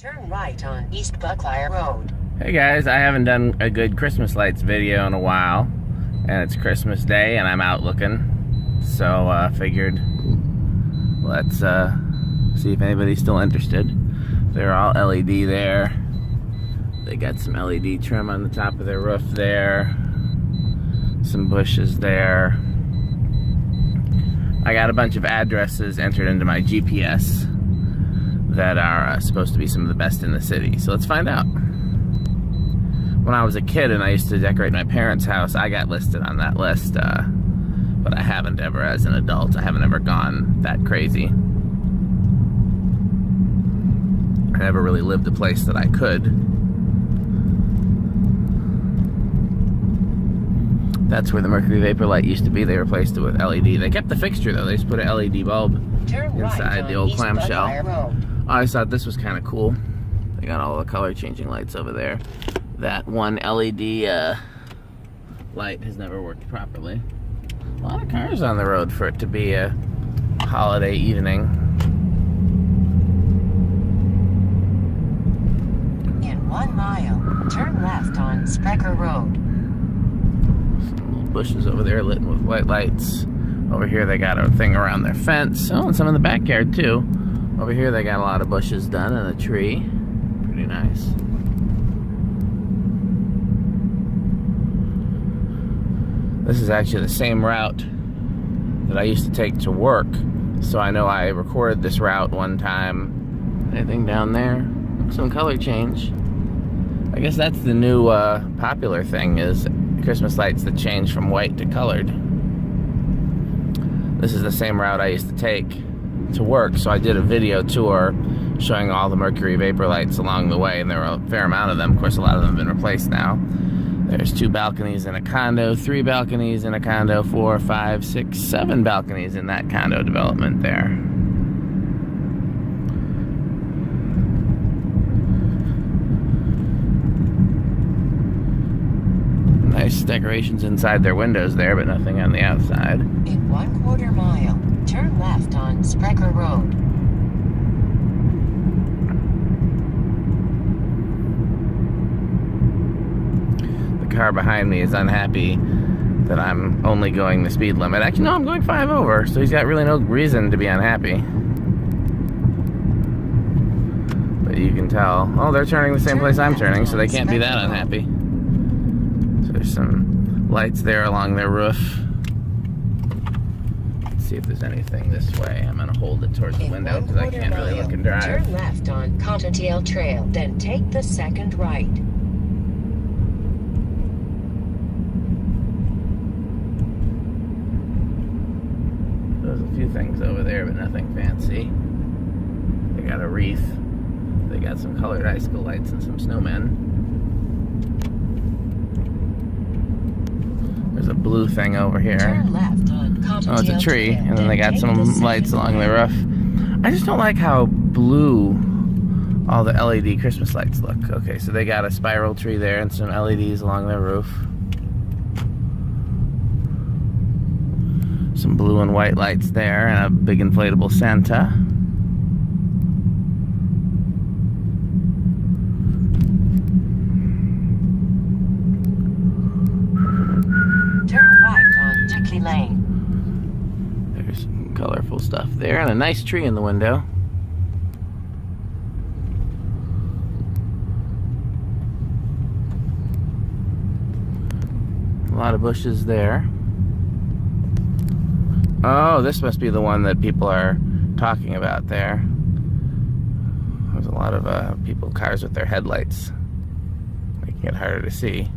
Turn right on East Buckeye Road. Hey guys, I haven't done a good Christmas lights video in a while, and it's Christmas Day and I'm out looking, so figured let's see if anybody's still interested. They're all LED there. They got some LED trim on the top of their roof there, some bushes there. I got a bunch of addresses entered into my GPS that are supposed to be some of the best in the city, so let's find out. When I was a kid and I used to decorate my parents' house, I got listed on that list, but I haven't ever as an adult. I haven't ever gone that crazy. I never really lived a place that I could. That's where the mercury vapor light used to be. They replaced it with LED. They kept the fixture though. They just put an LED bulb inside the old clamshell. I always thought this was kind of cool. They got all the color changing lights over there. That one LED light has never worked properly. A lot of cars on the road for it to be a holiday evening. In 1 mile, turn left on Sprecher Road. Some little bushes over there lit with white lights. Over here they got a thing around their fence. Oh, and some in the backyard too. Over here they got a lot of bushes done and a tree. Pretty nice. This is actually the same route that I used to take to work, so I know I recorded this route one time. Anything down there? Some color change. I guess that's the new popular thing, is Christmas lights that change from white to colored. This is the same route I used to take to work, so I did a video tour showing all the mercury vapor lights along the way, and there were a fair amount of them. Of course, a lot of them have been replaced now. There's 2 balconies in a condo, 3 balconies in a condo, 4, 5, 6, 7 balconies in that condo development there. Nice decorations inside their windows there, but nothing on the outside. In 1/4 mile, turn left on Sprecher Road. The car behind me is unhappy that I'm only going the speed limit. Actually, no, I'm going 5 over, so he's got really no reason to be unhappy. But you can tell, oh, they're turning the same place I'm turning, so they can't be that unhappy. So there's some lights there along their roof. Let's see if there's anything this way. I'm gonna hold it towards the window because I can't really look and drive. Turn left on Cottontail Trail, then take the second right. There's a few things over there, but nothing fancy. They got a wreath. They got some colored icicle lights and some snowmen. There's a blue thing over here. Turn left on Cottontail Oh, it's a tree, Trail, and then they got some lights along the roof. I just don't like how blue all the LED Christmas lights look. Okay, so they got a spiral tree there and some LEDs along their roof. Some blue and white lights there, and a big inflatable Santa. Turn right on Dickey Lane. There's some colorful stuff there, and a nice tree in the window. A lot of bushes there. Oh, this must be the one that people are talking about there. There's a lot of cars with their headlights, making it harder to see.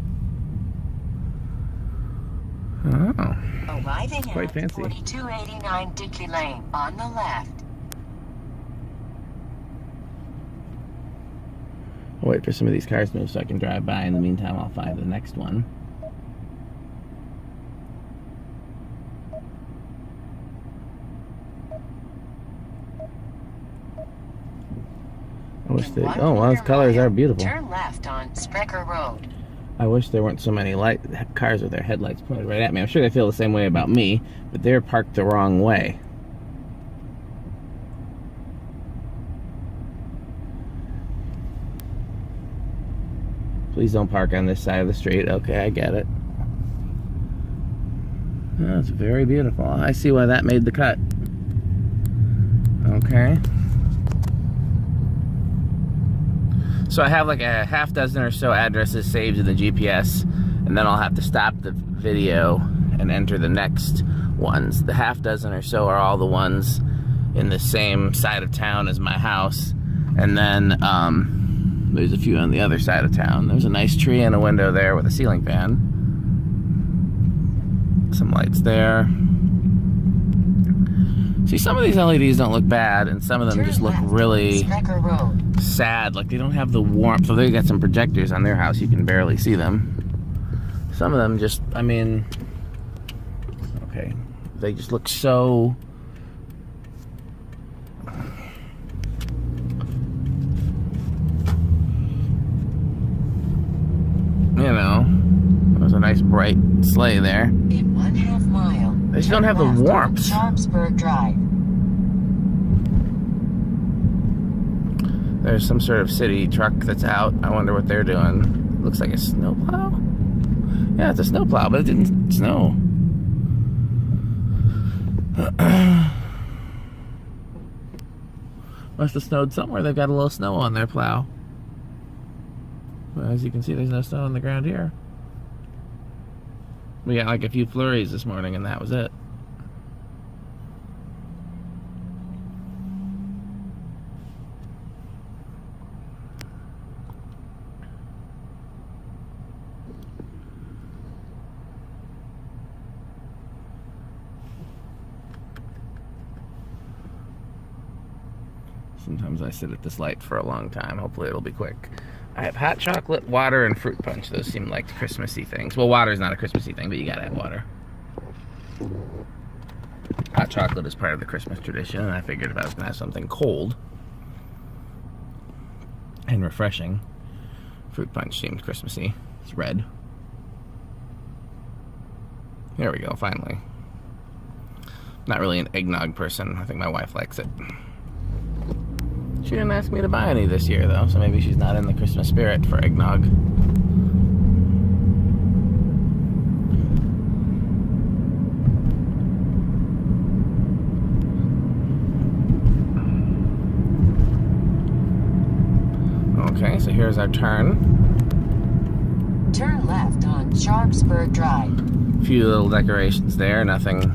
Oh, Arriving quite at fancy. 4289 Dickey Lane on the left. I'll wait for some of these cars to move so I can drive by. In the meantime, I'll find the next one. I wish they. Oh, well, those colors are beautiful. Turn left on Sprecher Road. I wish there weren't so many cars with their headlights pointed right at me. I'm sure they feel the same way about me, but they're parked the wrong way. Please don't park on this side of the street. Okay, I get it. That's very beautiful. I see why that made the cut. Okay. So I have like a half dozen or so addresses saved in the GPS, and then I'll have to stop the video and enter the next ones. The half dozen or so are all the ones in the same side of town as my house, and then there's a few on the other side of town. There's a nice tree and a window there with a ceiling fan. Some lights there. See, some of these LEDs don't look bad, and some of them just look really sad. Like they don't have the warmth. So they got some projectors on their house. You can barely see them. Some of them just, I mean, okay, they just look so, you know, there's a nice bright sleigh there. In 1/2 mile. They just don't have the warmth. Sharpsburg Drive. There's some sort of city truck that's out. I wonder what they're doing. Looks like a snowplow. Yeah, it's a snowplow, but it didn't snow. Must have snowed somewhere. They've got a little snow on their plow. Well, as you can see, there's no snow on the ground here. We got like a few flurries this morning, and that was it. Sometimes I sit at this light for a long time. Hopefully it'll be quick. I have hot chocolate, water, and fruit punch. Those seem like Christmassy things. Well, water's not a Christmassy thing, but you gotta have water. Hot chocolate is part of the Christmas tradition, and I figured if I was gonna have something cold and refreshing, fruit punch seems Christmassy. It's red. There we go, finally. Not really an eggnog person. I think my wife likes it. She didn't ask me to buy any this year, though, so maybe she's not in the Christmas spirit for eggnog. Okay, so here's our turn. Turn left on Sharpsburg Drive. A few little decorations there, nothing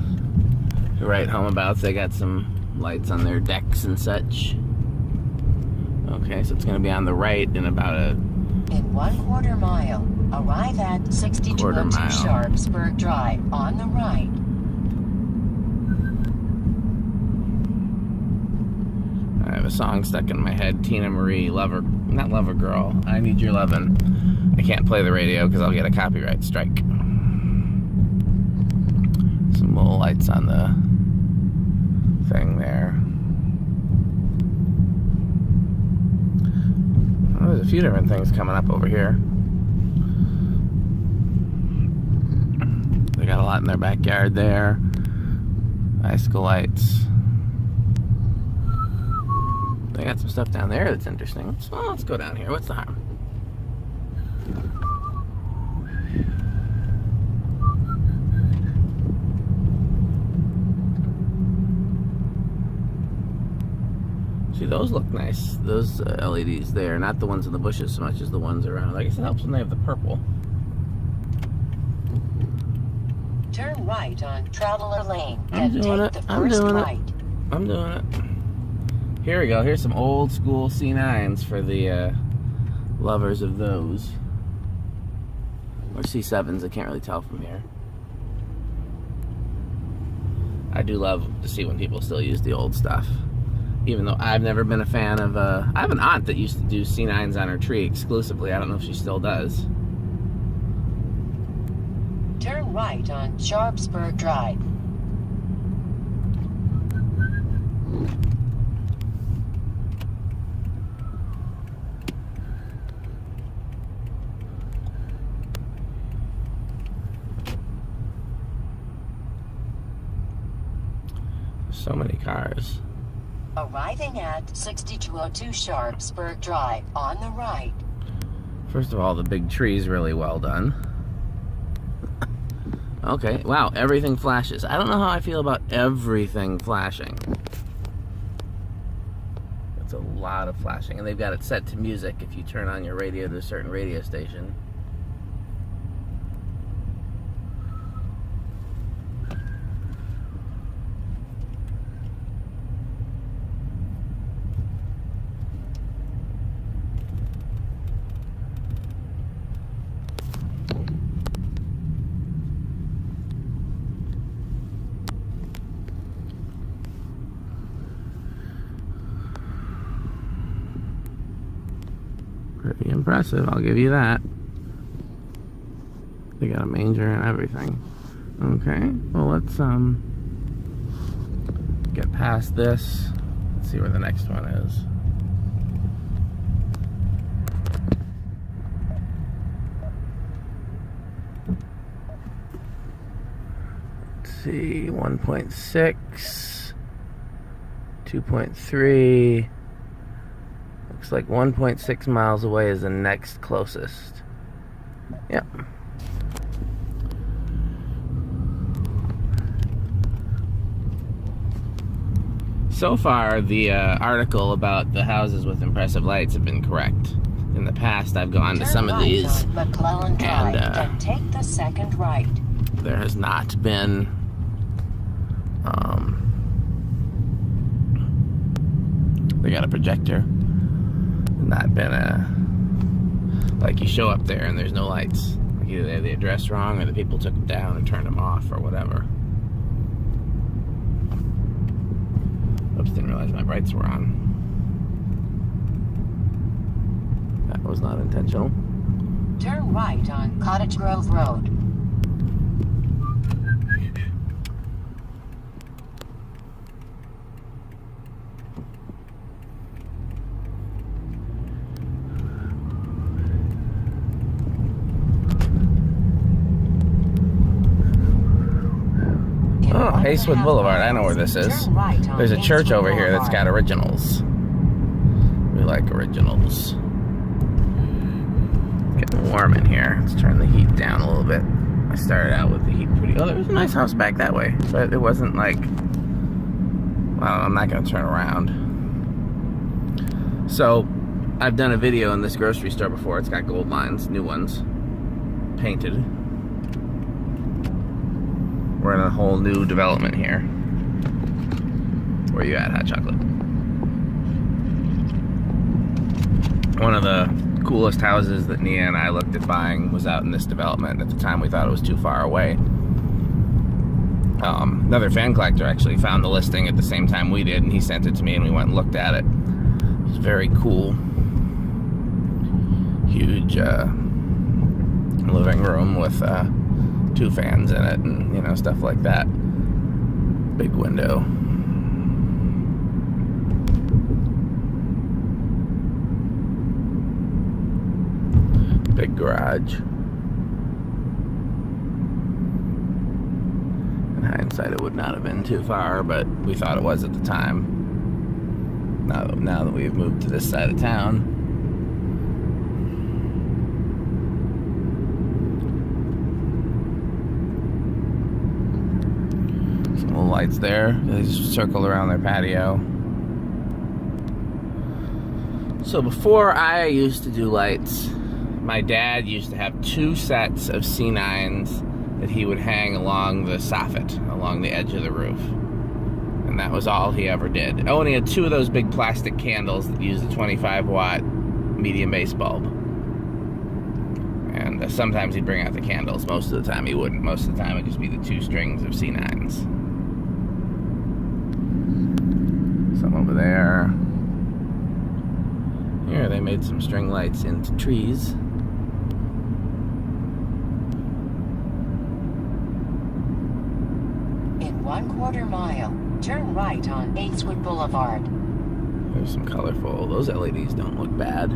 to write home about. They got some lights on their decks and such. Okay, so it's going to be on the right in about a... In 1/4 mile, arrive at 6202 Sharpsburg Drive on the right. I have a song stuck in my head. Tina Marie, Lover... Not Lover Girl. I Need Your Lovin'. I can't play the radio because I'll get a copyright strike. Some little lights on the thing there. Oh, there's a few different things coming up over here. They got a lot in their backyard there. Icicle lights. They got some stuff down there that's interesting. Well, let's go down here. What's the harm? See, those look nice. Those LEDs there, not the ones in the bushes so much as the ones around. I guess it helps when they have the purple. Turn right on Traveler Lane. I'm doing it. I'm doing it. I'm doing it. Here we go. Here's some old school C9s for the lovers of those. Or C7s. I can't really tell from here. I do love to see when people still use the old stuff. Even though I've never been a fan of... I have an aunt that used to do C9s on her tree exclusively. I don't know if she still does. Turn right on Sharpsburg Drive. So many cars. Arriving at 6202 Sharpsburg Drive on the right. First of all, the big tree is really well done. Okay, wow, everything flashes. I don't know how I feel about everything flashing. It's a lot of flashing, and they've got it set to music if you turn on your radio to a certain radio station. Pretty impressive, I'll give you that. They got a manger and everything. Okay, well let's get past this. Let's see where the next one is. Let's see, 1.6, 2.3. Looks like 1.6 miles away is the next closest. Yep. So far, the article about the houses with impressive lights have been correct. In the past, I've gone to some of these, and take the second right. There has not been they got a projector. Not been like you show up there and there's no lights. Like either they have the address wrong or the people took them down and turned them off or whatever. Oops, didn't realize my brights were on. That was not intentional. Turn right on Cottage Grove Road. Oh, Acewood Boulevard. I know where this is. There's a church over here that's got originals. We like originals. It's getting warm in here. Let's turn the heat down a little bit. I started out with the heat pretty... Oh, there was a nice house back that way. But it wasn't like... Well, I'm not going to turn around. So, I've done a video in this grocery store before. It's got gold lines, new ones. Painted. We're in a whole new development here. Where you at, Hot Chocolate? One of the coolest houses that Nia and I looked at buying was out in this development. At the time, we thought it was too far away. Another fan collector actually found the listing at the same time we did, and he sent it to me, and we went and looked at it. It was very cool. Huge living room with 2 fans in it, and you know, stuff like that. Big window. Big garage. In hindsight, it would not have been too far, but we thought it was at the time. Now that we've moved to this side of town. Lights there. They just circle around their patio. So before I used to do lights, my dad used to have 2 sets of C9s that he would hang along the soffit, along the edge of the roof. And that was all he ever did. Oh, and he had 2 of those big plastic candles that used a 25-watt medium base bulb. And sometimes he'd bring out the candles. Most of the time he wouldn't. Most of the time it'd just be the 2 strings of C9s. Some over there. Here, they made some string lights into trees. In 1/4 mile, turn right on Acewood Boulevard. There's some colorful. Those LEDs don't look bad.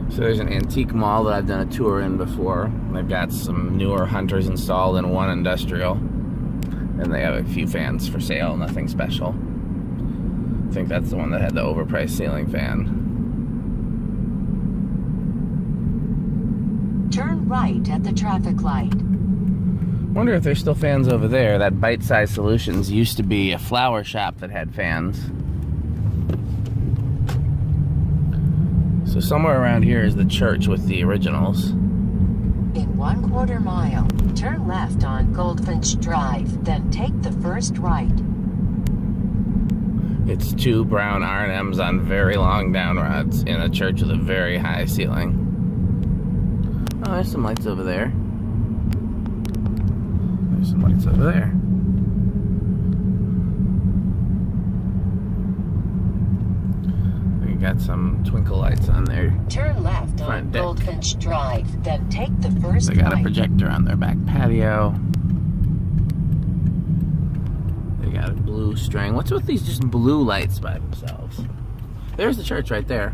So there's an antique mall that I've done a tour in before. They've got some newer Hunters installed and 1 industrial. And they have a few fans for sale, nothing special. think that's the one that had the overpriced ceiling fan. Turn right at the traffic light. Wonder if there's still fans over there. That Bite Size Solutions used to be a flower shop that had fans. So somewhere around here is the church with the originals. In 1/4 mile, turn left on Goldfinch Drive, then take the first right. It's 2 brown R&Ms on very long down rods in a church with a very high ceiling. Oh, there's some lights over there. There's some lights over there. We got some twinkle lights on there. Turn left on Front deck. Goldfinch Drive, then take the first They got right. a projector on their back patio. They got a blue string. What's with these just blue lights by themselves? There's the church right there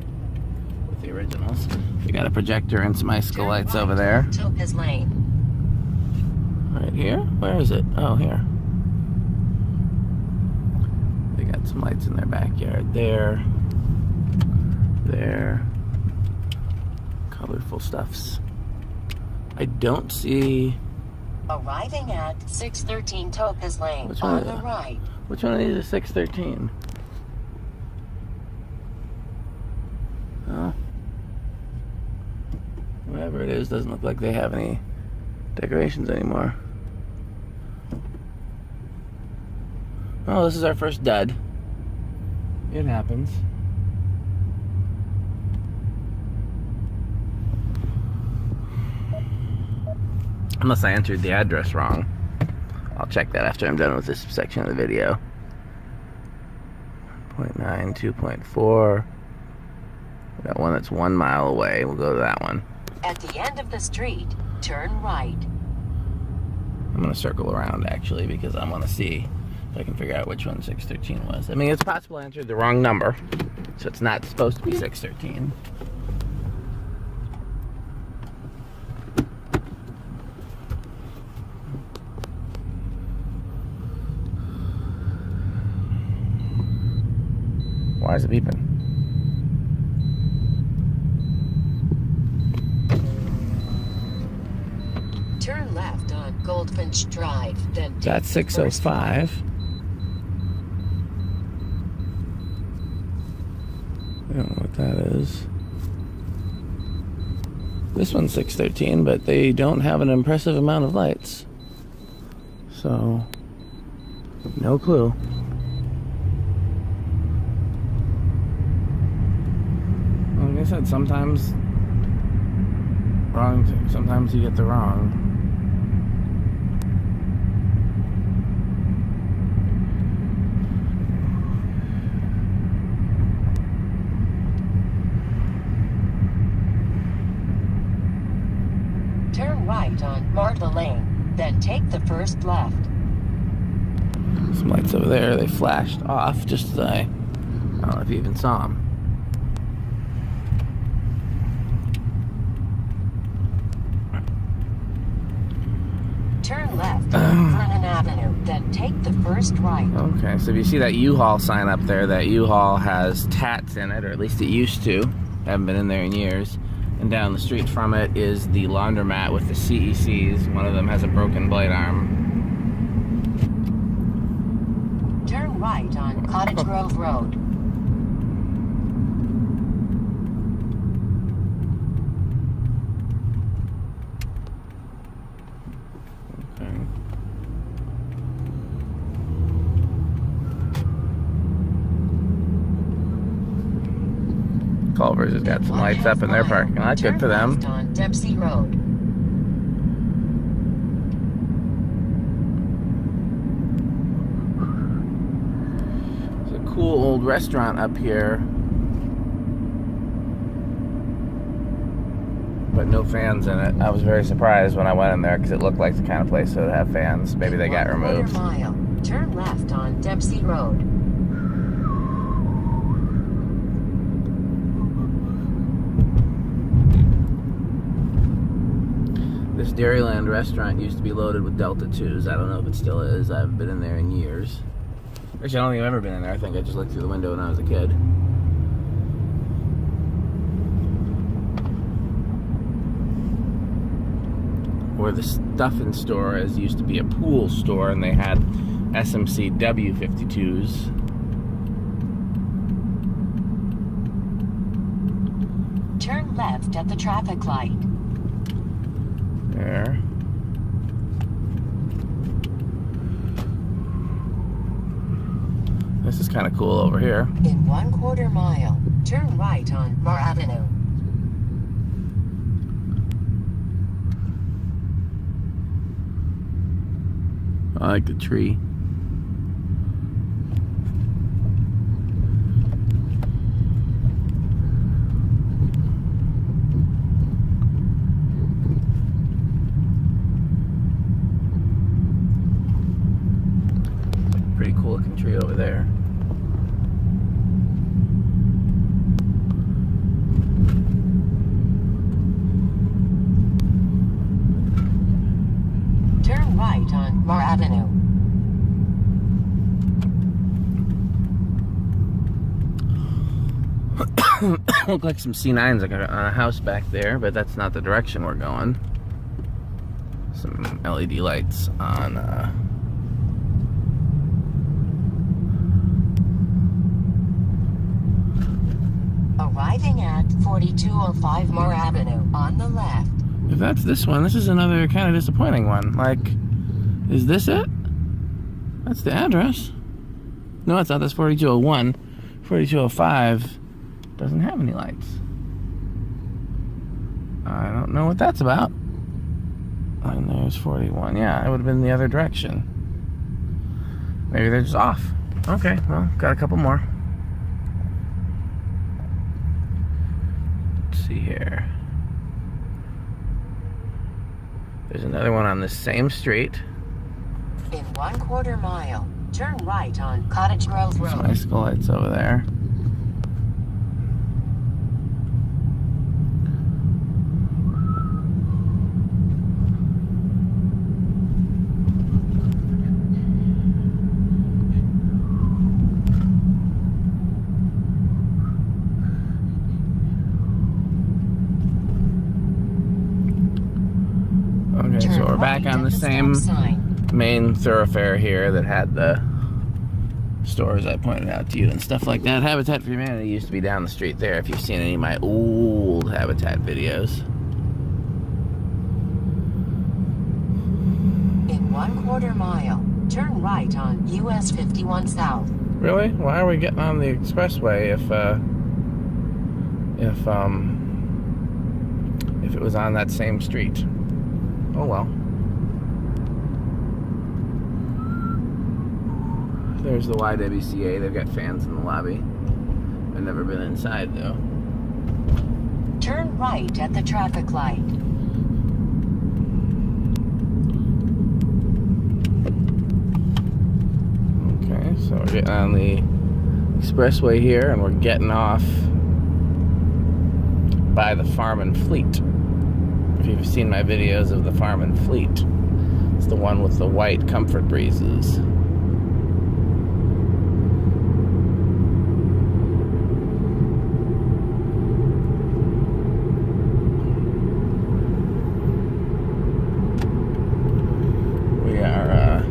with the originals. They got a projector and some icicle Turn lights right over there. on Topaz Lane. Right here? Where is it? Oh, here. They got some lights in their backyard there. There. Colorful stuffs. I don't see... Arriving at 613 Topaz Lane Which one on is the it? right. Which one of these is 613? Oh. Whatever it is, doesn't look like they have any decorations anymore. Oh, this is our first dud. It happens. Unless I entered the address wrong. I'll check that after I'm done with this section of the video. 1.9, 2.4. We got one that's 1 mile away. We'll go to that one. At the end of the street, turn right. I'm going to circle around, actually, because I want to see if I can figure out which one 613 was. I mean, it's possible I entered the wrong number, so it's not supposed to be 613. Why is it beeping? Turn left on Goldfinch Drive, then take That's the first 605. I don't know what that is. This one's 613, but they don't have an impressive amount of lights. So, no clue. Like I said, sometimes sometimes you get the wrong. Turn right on Martha Lane, then take the first left. Some lights over there, they flashed off just as I don't know if you even saw them. Turn left on Vernon Avenue, then take the first right. Okay, so if you see that U-Haul sign up there, that U-Haul has Tats in it, or at least it used to. Haven't been in there in years. And down the street from it is the laundromat with the CECs. One of them has a broken blade arm. Turn right on Cottage Grove Road. Okay. Culver's has got some lights up in their parking lot. Good for them. Turn left on Dempsey Road. There's a cool old restaurant up here, but no fans in it. I was very surprised when I went in there because it looked like the kind of place that would have fans. Maybe they got removed. 1/4 mile. Turn left on Dempsey Road. This Dairyland restaurant used to be loaded with Delta 2s. I don't know if it still is. I haven't been in there in years. Actually, I don't think I've ever been in there. I think I just looked through the window when I was a kid. Where the Stuffin' store used to be a pool store, and they had SMC W52s. Turn left at the traffic light. There. This is kind of cool over here. In 1/4 mile, turn right on Moore Avenue. I like the tree. Pretty cool looking tree over there. Turn right on Moore Avenue. Look like some C9s like on a house back there, but that's not the direction we're going. Some LED lights on Arriving at 4205 Moore Avenue on the left. If that's this one, this is another kind of disappointing one. Like, is this it? That's the address. No, it's not. That's 4201. 4205 doesn't have any lights. I don't know what that's about. And there's 41. Yeah, it would have been the other direction. Maybe they're just off. Okay, well, got a couple more. Let's see here. There's another one on the same street. In 1/4 mile, turn right on Cottage Grove Road. Some icicle lights over there. Okay, so we're back on the same main thoroughfare here that had the stores I pointed out to you and stuff like that. Habitat for Humanity used to be down the street there, if you've seen any of my old Habitat videos. In 1/4 mile, turn right on US 51 South. Really? Why are we getting on the expressway if it was on that same street? Oh well. There's the YWCA. They've got fans in the lobby. I've never been inside though. Turn right at the traffic light. Okay, so we're getting on the expressway here, and we're getting off by the Farm and Fleet. If you've seen my videos of the Farm and Fleet, it's the one with the white Comfort Breezes. We are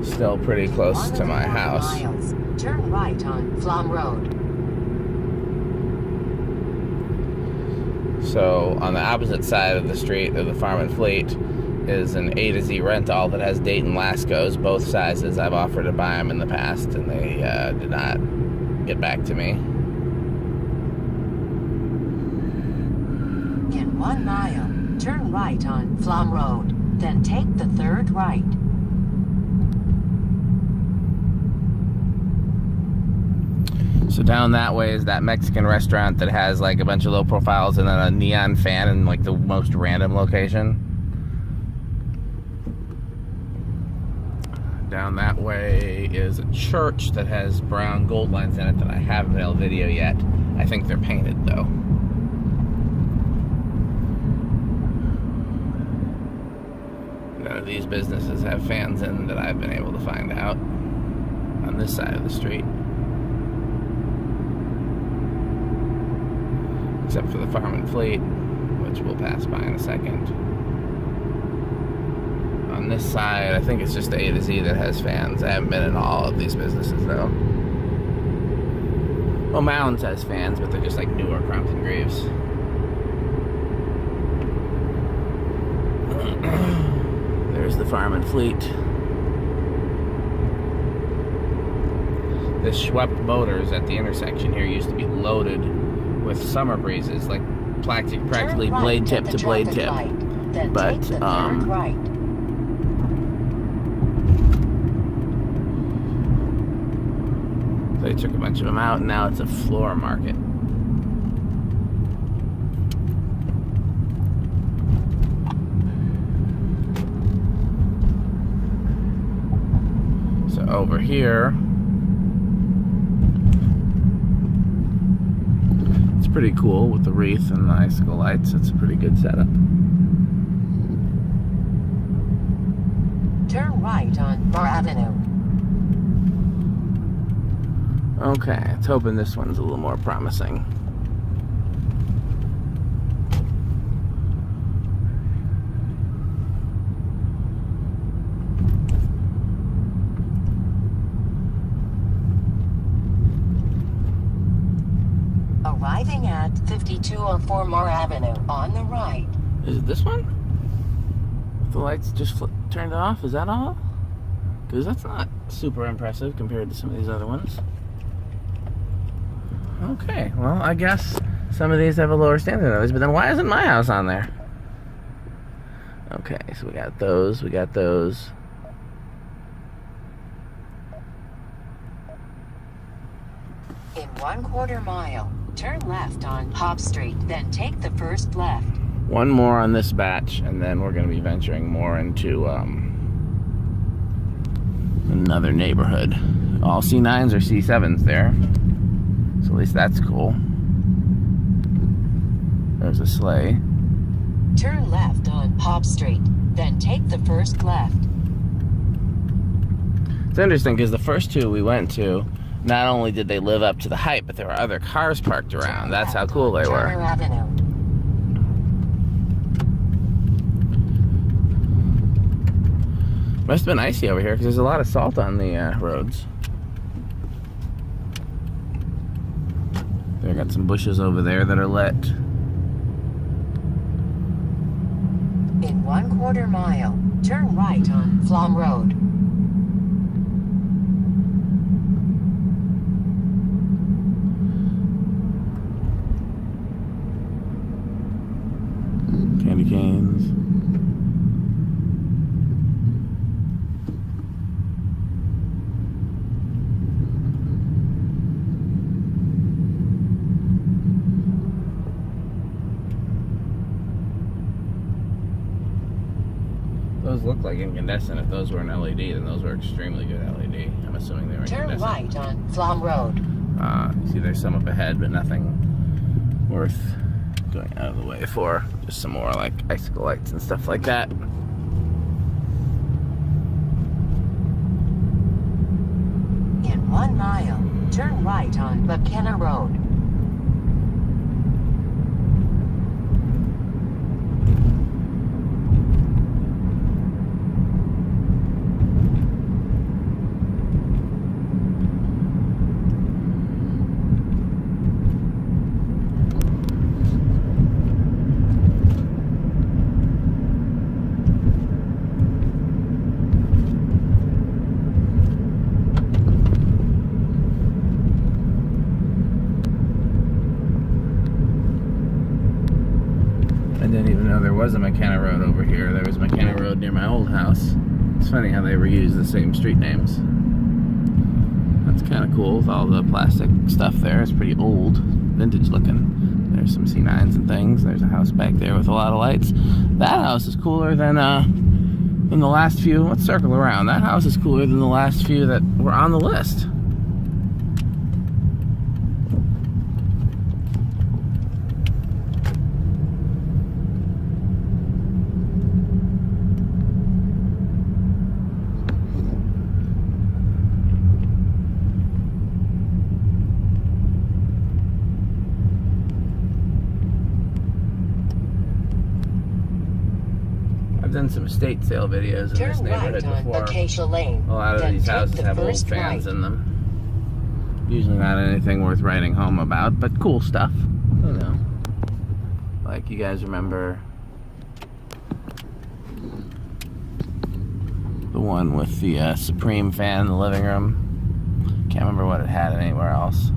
still pretty close to my house. Miles, turn right on Flom Road. So on the opposite side of the street of the Farm and Fleet is an A to Z rental that has Dayton Lascos, both sizes. I've offered to buy them in the past, and they did not get back to me. In 1 mile, turn right on Flom Road, then take the third right. So down that way is that Mexican restaurant that has like a bunch of low profiles and then a neon fan in like the most random location. Down that way is a church that has brown gold lines in it that I haven't been able to video yet. I think they're painted though. None of these businesses have fans in that I've been able to find out. this side of the street. Except for the Farm and Fleet, which we'll pass by in a second. On this side, I think it's just A to Z that has fans. I haven't been in all of these businesses, though. Well, Mounds has fans, but they're just like newer Crompton Greaves. There's the Farm and Fleet. The Schweppes Motors at the intersection here used to be loaded with Summer Breezes, like practically blade tip to blade tip. But they took a bunch of them out, and now it's a floor market. So over here, it's pretty cool with the wreath and the icicle lights. It's a pretty good setup. Turn right on Bar Avenue. Okay, it's hoping this one's a little more promising. Arriving at 5204 Mar Avenue on the right. Is it this one? The lights just turned off? Is that all? Because that's not super impressive compared to some of these other ones. Okay, well, I guess some of these have a lower standard than others, but then why isn't my house on there? Okay, so we got those, we got those. In 1/4 mile, turn left on Hop Street, then take the first left. One more on this batch, and then we're going to be venturing more into another neighborhood. All C9s or C7s there. So at least that's cool. There's a sleigh. Turn left on Hop Street, then take the first left. It's interesting because the first two we went to, not only did they live up to the hype, but there were other cars parked around. That's how cool they were. Turner Avenue. Must have been icy over here because there's a lot of salt on the roads. They got some bushes over there that are lit. In 1/4 mile, turn right on Flom Road. Candy canes. Those look like incandescent. If those were an LED, then those were extremely good LED. I'm assuming they were incandescent. Turn right on Flom Road. You see there's some up ahead, but nothing worth going out of the way for. Just some more like icicle lights and stuff like that. In 1 mile, turn right on McKenna Road. I didn't even know there was a McKenna Road over here. There was McKenna Road near my old house. It's funny how they reuse the same street names. That's kind of cool with all the plastic stuff there. It's pretty old, vintage looking. There's some C9s and things. There's a house back there with a lot of lights. That house is cooler than the last few. Let's circle around. That house is cooler than the last few that were on the list. seen some estate sale videos in this neighborhood before. Acacia Lane. A lot of these houses have old fans in them. Usually not anything worth writing home about, but cool stuff, you know. Like, you guys remember the one with the Supreme fan in the living room? Can't remember what it had anywhere else.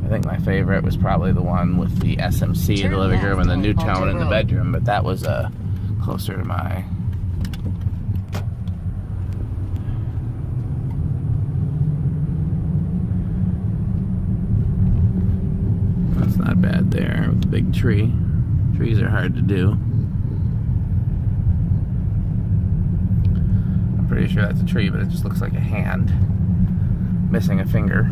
I think my favorite was probably the one with the SMC in the living room and the Newtone in the bedroom, but that was closer to my... That's not bad there with the big tree. Trees are hard to do. I'm pretty sure that's a tree, but it just looks like a hand missing a finger.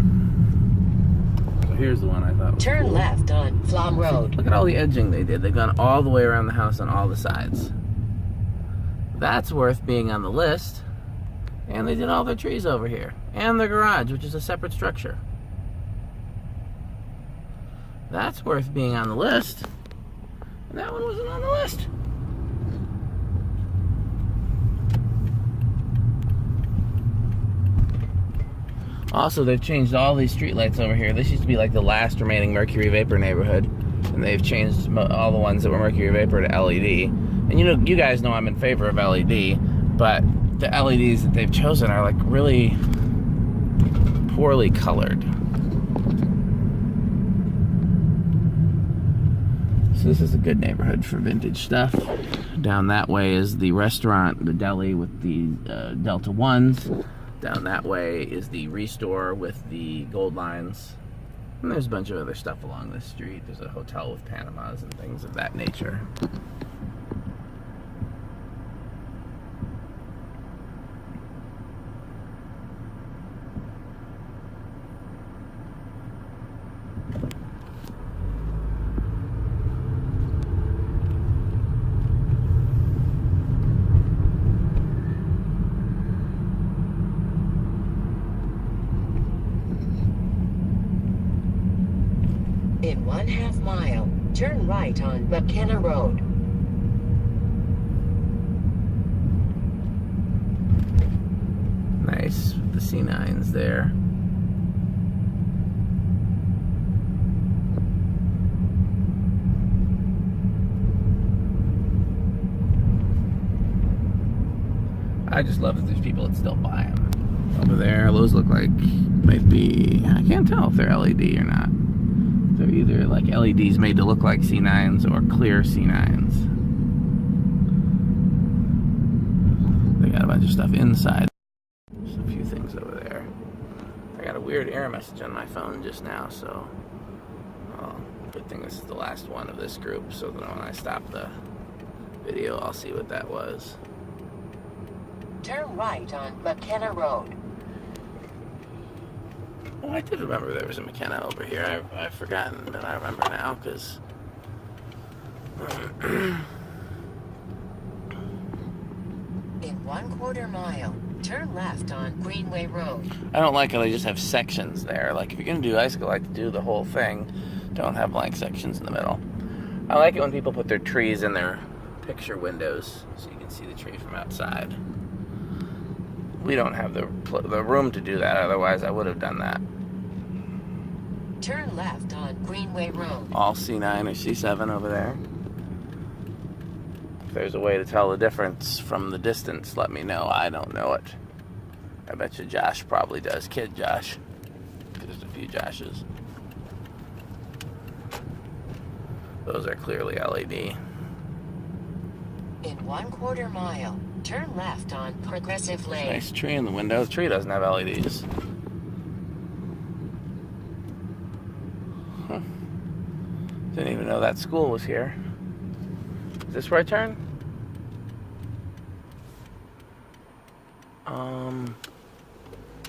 Here's the one I thought was Turn cool. left on Flom Road. Look at all the edging they did. They've gone all the way around the house on all the sides. That's worth being on the list. And they did all their trees over here. And their garage, which is a separate structure. That's worth being on the list. And that one wasn't on the list. Also, they've changed all these streetlights over here. This used to be like the last remaining Mercury Vapor neighborhood, and they've changed all the ones that were Mercury Vapor to LED. And you know, you guys know I'm in favor of LED, but the LEDs that they've chosen are like really poorly colored. So this is a good neighborhood for vintage stuff. Down that way is the restaurant, the deli with the Delta Ones. Down that way is the Restore with the gold lines. And there's a bunch of other stuff along this street. There's a hotel with Panamas and things of that nature. In 1/2 mile, turn right on McKenna Road. Nice, the C9s there. I just love that there's people that still buy them. Over there, those look like, might be, I can't tell if they're LED or not. They're either like LEDs made to look like C9s or clear C9s. They got a bunch of stuff inside. There's a few things over there. I got a weird error message on my phone just now, so good thing this is the last one of this group, so that when I stop the video, I'll see what that was. Turn right on McKenna Road. Oh, I did remember there was a McKenna over here. I've forgotten, but I remember now, because... In 1/4 mile, turn left on Greenway Road. I don't like how they just have sections there. Like, if you're going to do icicle, like to do the whole thing, don't have blank sections in the middle. I like it when people put their trees in their picture windows, so you can see the tree from outside. We don't have the room to do that, otherwise I would have done that. Turn left on Greenway Road. All C9 or C7 over there. If there's a way to tell the difference from the distance, let me know. I don't know it. I bet you Josh probably does. Kid Josh. There's a few Joshes. Those are clearly LED. In 1/4 mile, turn left on Progressive Lane. Nice tree in the window. The tree doesn't have LEDs. Huh. Didn't even know that school was here. Is this where I turn?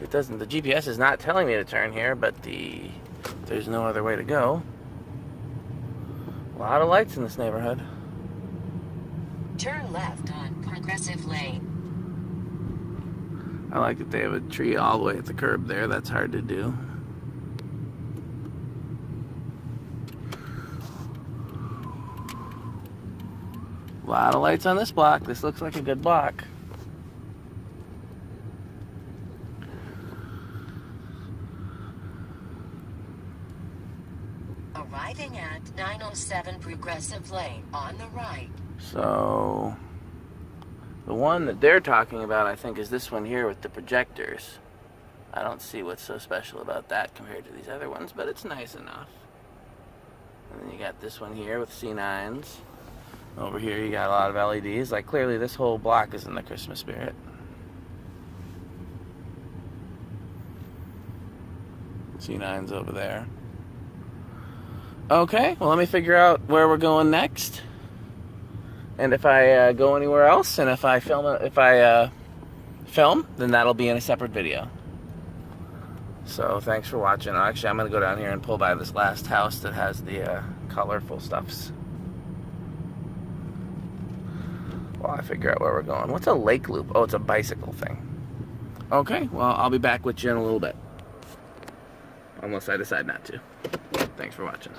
It doesn't. The GPS is not telling me to turn here, but there's no other way to go. A lot of lights in this neighborhood. Turn left on Progressive Lane. I like that they have a tree all the way at the curb there. That's hard to do. A lot of lights on this block. This looks like a good block. Arriving at 907 Progressive Lane on the right. So, the one that they're talking about, I think, is this one here with the projectors. I don't see what's so special about that compared to these other ones, but it's nice enough. And then you got this one here with C9s. Over here you got a lot of LEDs. Like, clearly this whole block is in the Christmas spirit. C9s over there. Okay, well, let me figure out where we're going next. And if I go anywhere else, and if I film, then that'll be in a separate video. So thanks for watching. Actually, I'm gonna go down here and pull by this last house that has the colorful stuffs while I figure out where we're going. What's a lake loop? Oh, it's a bicycle thing. Okay, well, I'll be back with you in a little bit. Unless I decide not to. Thanks for watching.